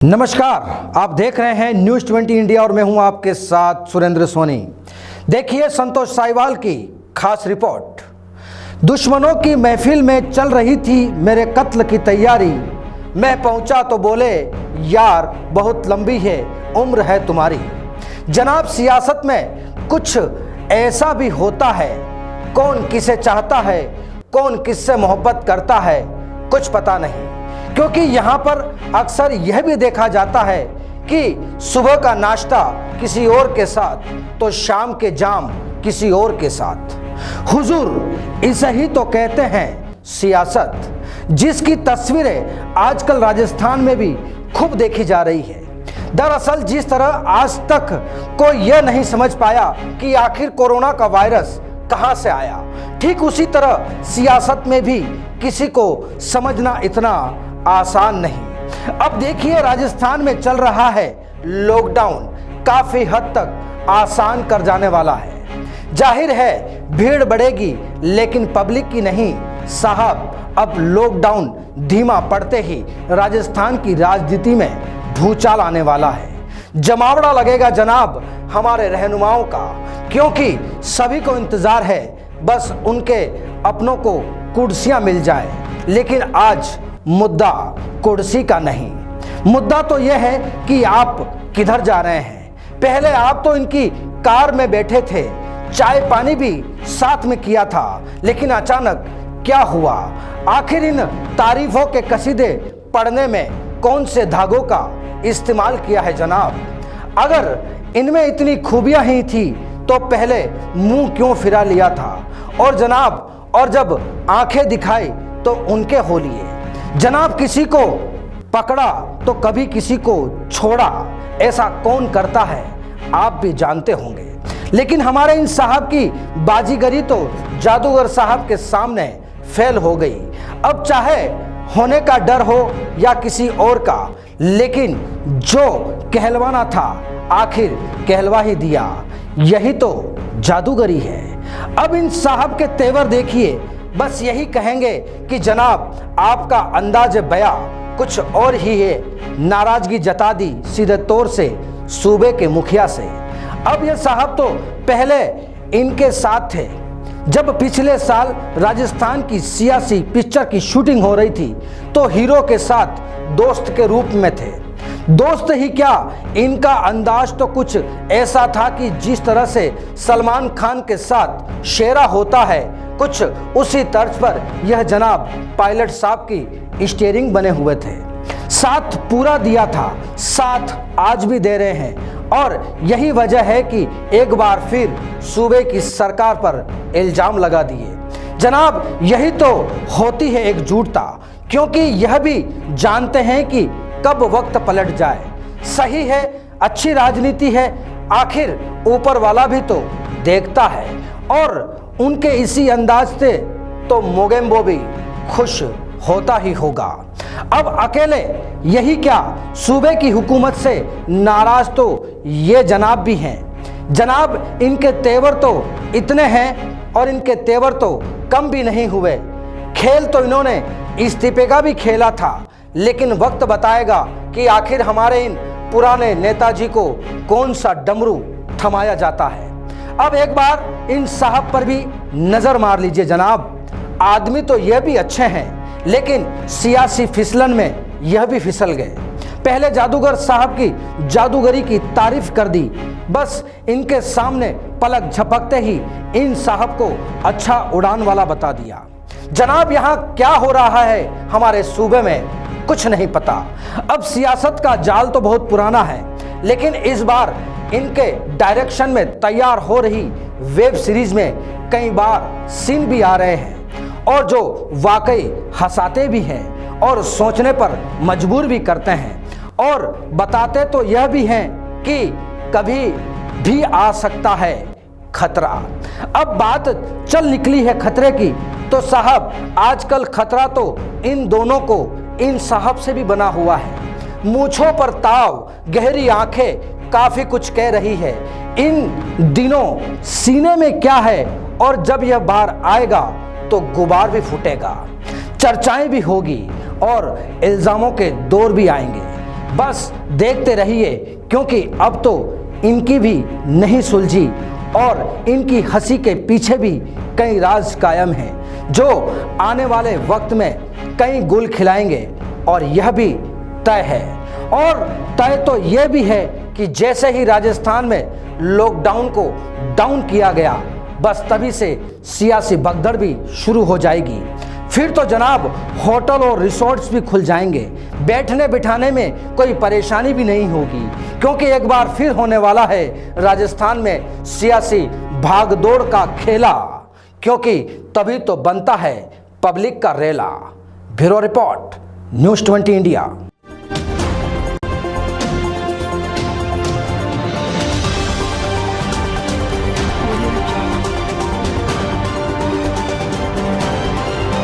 नमस्कार, आप देख रहे हैं न्यूज़ 20 इंडिया और मैं हूं आपके साथ सुरेंद्र सोनी। देखिए संतोष साहिवाल की खास रिपोर्ट। दुश्मनों की महफिल में चल रही थी मेरे कत्ल की तैयारी। मैं पहुंचा तो बोले यार बहुत लंबी है उम्र है तुम्हारी। जनाब सियासत में कुछ ऐसा भी होता है, कौन किसे चाहता है, कौन किससे मोहब्बत करता है कुछ पता नहीं। क्योंकि यहाँ पर अक्सर यह भी देखा जाता है कि सुबह का नाश्ता किसी और के साथ तो शाम के जाम किसी और के साथ। हुजूर इसे ही तो कहते हैं सियासत, जिसकी तस्वीरें आजकल राजस्थान में भी खूब देखी जा रही है। दरअसल जिस तरह आज तक कोई यह नहीं समझ पाया कि आखिर कोरोना का वायरस कहां से आया, ठीक उसी तरह सियासत में भी किसी को समझना इतना आसान नहीं। अब देखिए राजस्थान में चल रहा है लॉकडाउन, काफी हद तक आसान कर जाने वाला है। जाहिर है भीड़ बढ़ेगी लेकिन पब्लिक की नहीं साहब। अब लॉकडाउन धीमा पड़ते ही राजस्थान की राजनीति में भूचाल आने वाला है। जमावड़ा लगेगा जनाब हमारे रहनुमाओं का, क्योंकि सभी को इंतजार है बस उनके अपनों को कुर्सियां मिल जाए। लेकिन आज मुद्दा कुर्सी का नहीं, मुद्दा तो यह है कि आप किधर जा रहे हैं। पहले आप तो इनकी कार में बैठे थे, चाय पानी भी साथ में किया था, लेकिन अचानक क्या हुआ? आखिर इन तारीफों के कसीदे पढ़ने में कौन से धागों का इस्तेमाल किया है जनाब? अगर इनमें इतनी खूबियां ही थी तो पहले मुंह क्यों फिरा लिया था? और जनाब और जब आंखें दिखाई तो उनके हो लिए। जनाब किसी को पकड़ा तो कभी किसी को छोड़ा, ऐसा कौन करता है आप भी जानते होंगे। लेकिन हमारे इन साहब की बाजीगरी तो जादूगर साहब के सामने फेल हो गई। अब चाहे होने का डर हो या किसी और का, लेकिन जो कहलवाना था आखिर कहलवा ही दिया। यही तो जादूगरी है। अब इन साहब के तेवर देखिए, बस यही कहेंगे कि जनाब आपका अंदाज बया कुछ और ही है। नाराजगी जता दी सीधे तौर से सूबे के मुखिया से। अब ये साहब तो पहले इनके साथ थे जब पिछले साल राजस्थान की सियासी पिक्चर की शूटिंग हो रही थी, तो हीरो के साथ दोस्त के रूप में थे। दोस्त ही क्या, इनका अंदाज तो कुछ ऐसा था कि जिस तरह से सलमान खान के साथ शेरा होता है, कुछ उसी तर्ज पर यह जनाब पायलट साहब की स्टीयरिंग बने हुए थे। साथ पूरा दिया था, साथ आज भी दे रहे हैं। और यही वजह है कि एक बार फिर सूबे की सरकार पर इल्जाम लगा दिए। जनाब यही तो होती है एकजुटता, क्योंकि यह भी जानते हैं कि कब वक्त पलट जाए। सही है, अच्छी राजनीति है, आखिर ऊपर वाला भी तो देखता है। और उनके इसी अंदाज से तो मोगेम्बो भी खुश होता ही होगा। अब अकेले यही क्या, सूबे की हुकूमत से नाराज तो ये जनाब भी हैं। जनाब इनके तेवर तो इतने हैं और इनके तेवर तो कम भी नहीं हुए। खेल तो इन्होंने इस्तीफे का भी खेला था, लेकिन वक्त बताएगा कि आखिर हमारे इन पुराने नेताजी को कौन सा डमरू थमाया जाता है। अब एक बार इन साहब पर भी नजर मार लीजिए जनाब। आदमी तो यह भी अच्छे हैं, लेकिन सियासी फिसलन में यह भी फिसल गए। पहले जादूगर साहब की जादूगरी की तारीफ कर दी, बस इनके सामने पलक झपकते ही इन साहब को अच्छा उड़ान वाला बता दिया। जनाब यहाँ क्या हो रहा है हमारे सूबे में कुछ नहीं पता। अब सियासत का जाल तो बहुत पुराना है, लेकिन इस बार इनके डायरेक्शन में तैयार हो रही वेब सीरीज में कई बार सीन भी आ रहे हैं और जो वाकई हंसाते भी हैं और सोचने पर मजबूर भी करते हैं। और बताते तो यह भी हैं कि कभी भी आ सकता है खतरा। अब बात चल निकली है खतरे की, तो साहब आजकल खतरा तो इन दोनों को इन साहब से भी बना हुआ है। मूंछों पर ताव, गहरी आंखें काफी कुछ कह रही है। इन दिनों सीने में क्या है, और जब यह बाहर आएगा तो गुबार भी फूटेगा, चर्चाएं भी होगी और इल्जामों के दौर भी आएंगे। बस देखते रहिए, क्योंकि अब तो इनकी भी नहीं सुलझी और इनकी हंसी के पीछे भी कई राज कायम हैं जो आने वाले वक्त में कई गुल खिलाएंगे। और यह भी तय है, और तय तो यह भी है कि जैसे ही राजस्थान में लॉकडाउन को डाउन किया गया, बस तभी से सियासी भगदड़ भी शुरू हो जाएगी। फिर तो जनाब होटल और रिसोर्ट्स भी खुल जाएंगे, बैठने बिठाने में कोई परेशानी भी नहीं होगी, क्योंकि एक बार फिर होने वाला है राजस्थान में सियासी भागदौड़ का खेला, क्योंकि तभी तो बनता है पब्लिक का रेला। Bureau report, news 20 India.